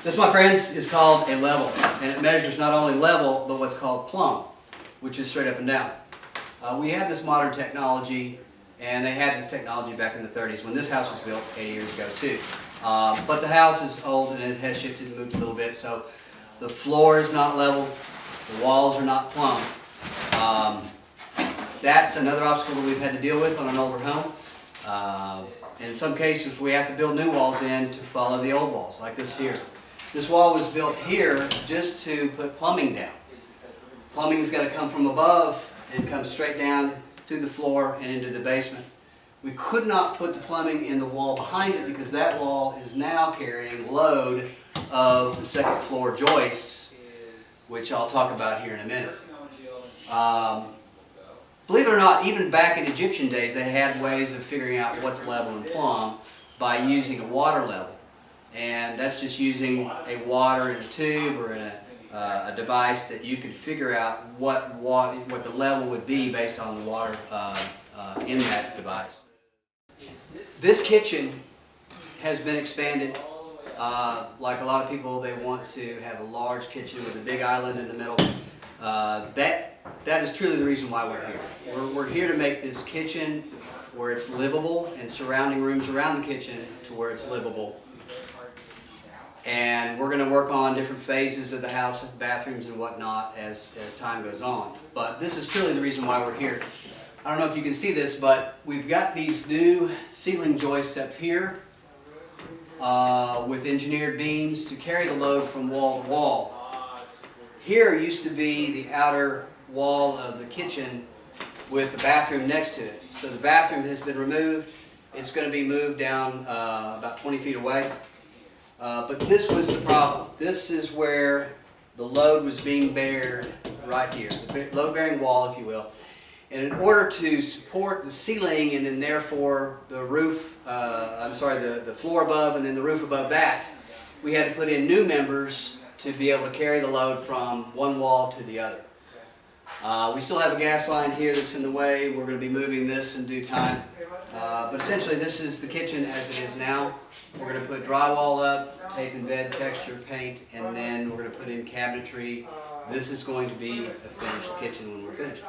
This, my friends, is called a level, and it measures not only level, but what's called plumb, which is straight up and down. We have this modern technology, and they had this technology back in the 30s when this house was built 80 years ago too. But the house is old and it has shifted and moved a little bit, so the floor is not level, the walls are not plumb. That's another obstacle that we've had to deal with on an older home. In some cases, we have to build new walls in to follow the old walls, like this here. This wall was built here just to put plumbing down. Plumbing's got to come from above and come straight down through the floor and into the basement. We could not put the plumbing in the wall behind it because that wall is now carrying load of the second floor joists, which I'll talk about here in a minute. Believe it or not, even back in Egyptian days, they had ways of figuring out what's level and plumb by using a water level. And that's just using a water in a tube or in a device that you could figure out what the level would be based on the water in that device. This kitchen has been expanded. Like a lot of people, they want to have a large kitchen with a big island in the middle. That is truly the reason why we're here. We're here to make this kitchen where it's livable and surrounding rooms around the kitchen to where it's livable. And we're going to work on different phases of the house, bathrooms and whatnot as time goes on. But this is truly the reason why we're here. I don't know if you can see this, but we've got these new ceiling joists up here with engineered beams to carry the load from wall to wall. Here used to be the outer wall of the kitchen with the bathroom next to it. So the bathroom has been removed. It's going to be moved down about 20 feet away. But this was the problem. This is where the load was being bared right here, the load-bearing wall, if you will. And in order to support the ceiling and then therefore the roof, the floor above and then the roof above that, we had to put in new members to be able to carry the load from one wall to the other. We still have a gas line here that's in the way. We're going to be moving this in due time. But essentially this is the kitchen as it is now. We're going to put drywall up, tape and bed, texture, paint, and then we're going to put in cabinetry. This is going to be a finished kitchen when we're finished.